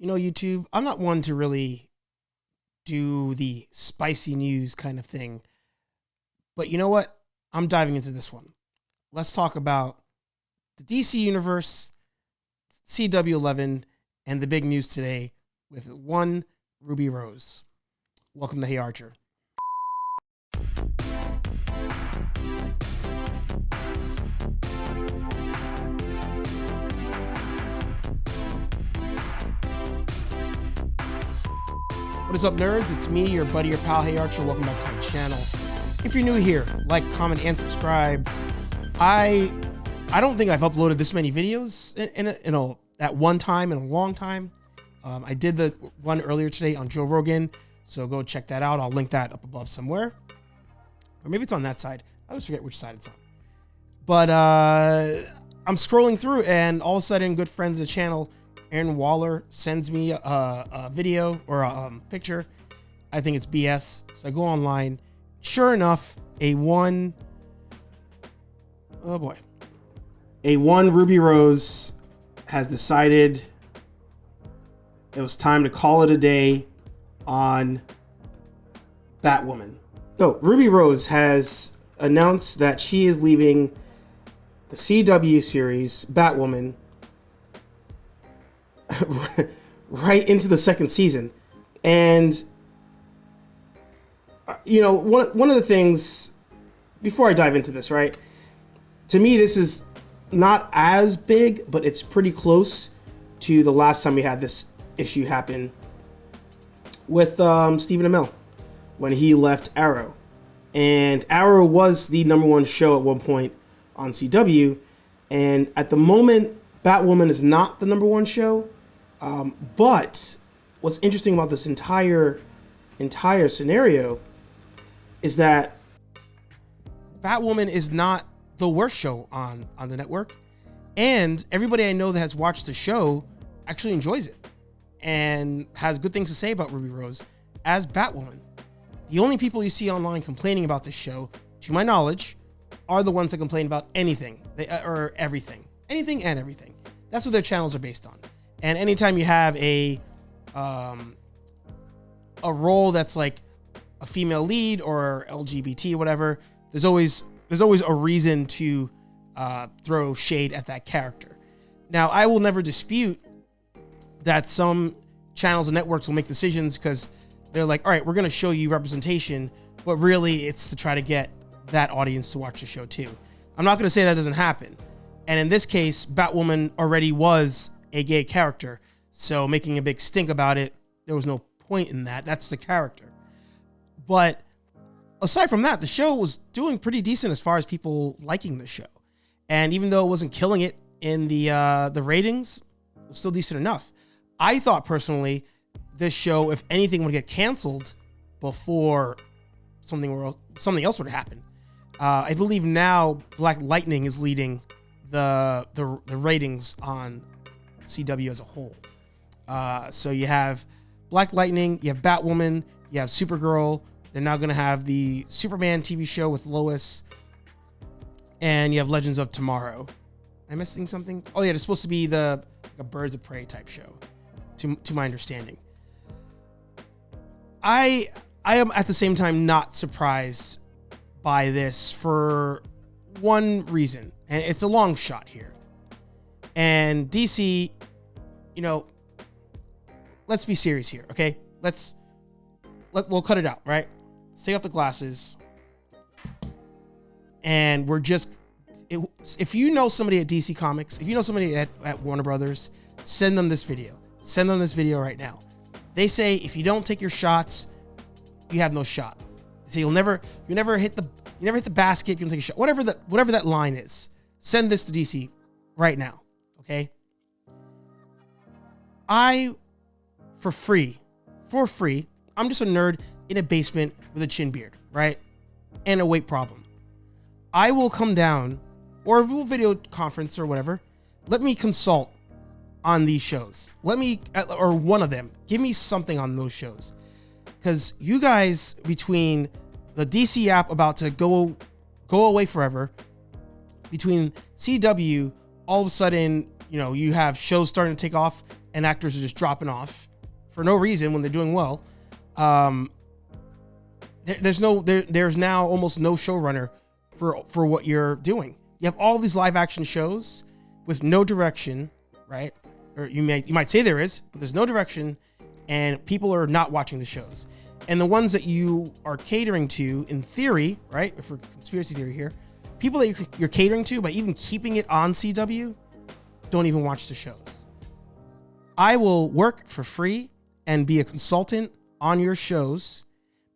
YouTube, I'm not one to really do the spicy news kind of thing. But you know what? I'm diving into this one. Let's talk about the DC Universe, CW11, and the big news today with one Ruby Rose. Welcome to HeyArcher. What is up, nerds? It's me, your buddy, your pal, HeyArcher. Welcome back to my channel. If you're new here, like, comment, and subscribe. I don't think I've uploaded this many videos at one time in a long time. I did the one earlier today on Joe Rogan, so go check that out. I'll link that up above somewhere, or maybe it's on that side. I always forget which side it's on. But I'm scrolling through, and all of a sudden, good friend of the channel, Aaron Waller, sends me a video or a picture. I think it's BS. So I go online. Sure enough, a one Ruby Rose has decided it was time to call it a day on Batwoman. So Ruby Rose has announced that she is leaving the CW series Batwoman right into the second season. And one of the things, before I dive into this, right, to me this is not as big, but it's pretty close to the last time we had this issue happen with Stephen Amell when he left Arrow. And Arrow was the #1 show at one point on CW, and at the moment Batwoman is not the #1 show. But what's interesting about this entire scenario is that Batwoman is not the worst show on the network, and everybody I know that has watched the show actually enjoys it and has good things to say about Ruby Rose as Batwoman. The only people you see online complaining about this show, to my knowledge, are the ones that complain about anything or everything, anything and everything. That's what their channels are based on. And anytime you have a role that's like a female lead or LGBT or whatever, there's always a reason to throw shade at that character. Now, I will never dispute that some channels and networks will make decisions because they're like, all right, we're going to show you representation, but really it's to try to get that audience to watch the show too. I'm not going to say that doesn't happen. And in this case, Batwoman already was a gay character, so making a big stink about it, there was no point in that. That's the character. But aside from that, the show was doing pretty decent as far as people liking the show. And even though it wasn't killing it in the ratings, it was still decent enough. I thought personally this show, if anything, would get canceled before something else would happen. I believe now Black Lightning is leading the ratings on CW as a whole. So you have Black Lightning, you have Batwoman, you have Supergirl. They're now going to have the Superman TV show with Lois, and you have Legends of Tomorrow. Am I missing something? Oh yeah, it's supposed to be a Birds of Prey type show, to my understanding. I am at the same time not surprised by this for one reason, and it's a long shot here. And DC, let's be serious here, okay? We'll cut it out, right? Let's take off the glasses. And if you know somebody at DC Comics, if you know somebody at Warner Brothers, send them this video. Send them this video right now. They say if you don't take your shots, you have no shot. They say you never hit the basket if you don't take a shot. Whatever that line is. Send this to DC right now. Okay? For free, I'm just a nerd in a basement with a chin beard, right? And a weight problem. I will come down, or we'll video conference or whatever. Let me consult on these shows. Or one of them. Give me something on those shows. Because you guys, between the DC app about to go away forever, between CW, all of a sudden, you have shows starting to take off and actors are just dropping off for no reason when they're doing well. There's now almost no showrunner for what you're doing. You have all these live action shows with no direction, right? Or you might say there is, but there's no direction, and people are not watching the shows. And the ones that you are catering to, in theory, right? For conspiracy theory here, people that you're catering to by even keeping it on CW don't even watch the shows. I will work for free and be a consultant on your shows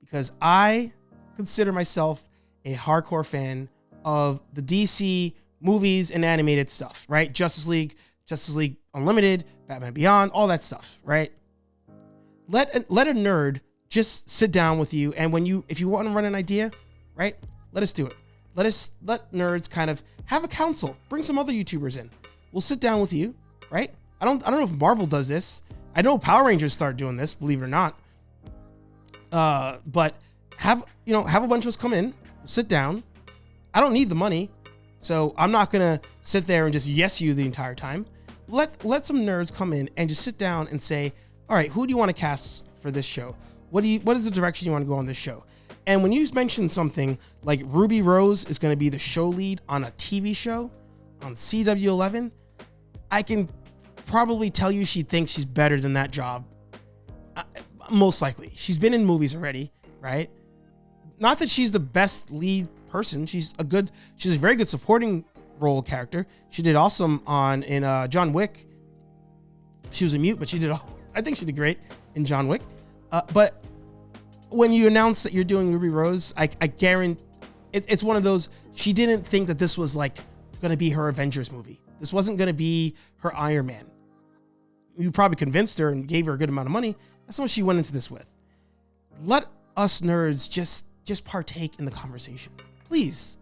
because I consider myself a hardcore fan of the DC movies and animated stuff, right? Justice League Unlimited, Batman Beyond, all that stuff, right? Let a nerd just sit down with you, and if you want to run an idea, right? Let us do it. Let nerds kind of have a council. Bring some other YouTubers in. We'll sit down with you, right? I don't know if Marvel does this. I know Power Rangers start doing this, believe it or not. But have a bunch of us come in, sit down. I don't need the money, so I'm not gonna sit there and just yes you the entire time. Let some nerds come in and just sit down and say, all right, who do you want to cast for this show? What is the direction you want to go on this show? And when you mention something like Ruby Rose is going to be the show lead on a TV show on CW11, I can probably tell you she thinks she's better than that job. Most likely. She's been in movies already, right? Not that she's the best lead person. She's a very good supporting role character. She did awesome in John Wick. She was a mute, but I think she did great in John Wick. But when you announce that you're doing Ruby Rose, I guarantee it's one of those, she didn't think that this was like going to be her Avengers movie. This wasn't going to be her Iron Man. You probably convinced her and gave her a good amount of money. That's what she went into this with. Let us nerds just partake in the conversation. Please.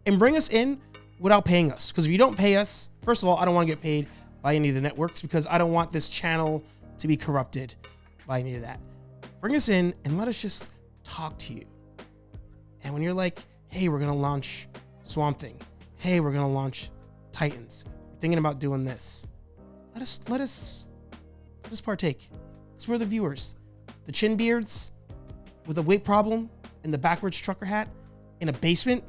And bring us in without paying us. Because if you don't pay us, first of all, I don't want to get paid by any of the networks because I don't want this channel to be corrupted by any of that. Bring us in and let us just talk to you. And when you're like, hey, we're going to launch Swamp Thing. Hey, we're going to launch Titans. We're thinking about doing this. Let us partake. Because we're the viewers. The chin beards with a weight problem and the backwards trucker hat in a basement,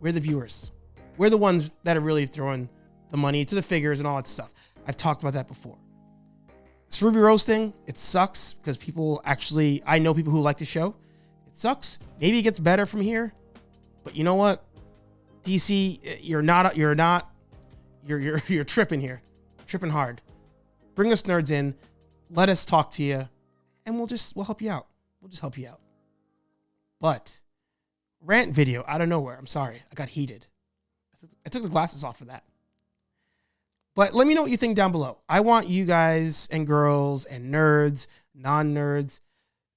we're the viewers. We're the ones that are really throwing the money to the figures and all that stuff. I've talked about that before. This Ruby Rose thing, it sucks because I know people who like the show. It sucks. Maybe it gets better from here, but you know what? DC, you're tripping here, tripping hard. Bring us nerds in, let us talk to you, and we'll help you out. We'll just help you out. But rant video out of nowhere. I'm sorry, I got heated. I took the glasses off for that. But let me know what you think down below. I want you guys and girls and nerds, non-nerds.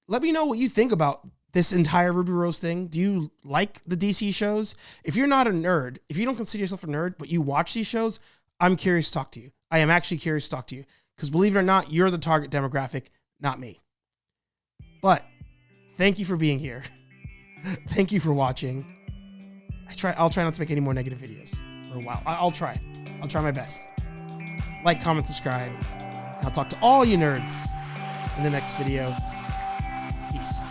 Let me know what you think about this entire Ruby Rose thing. Do you like the DC shows? If you're not a nerd, if you don't consider yourself a nerd, but you watch these shows, I'm curious to talk to you. I am actually curious to talk to you. Because believe it or not, you're the target demographic, not me. But thank you for being here. Thank you for watching. I'll try not to make any more negative videos for a while. I'll try my best. Like, comment, subscribe. I'll talk to all you nerds in the next video. Peace.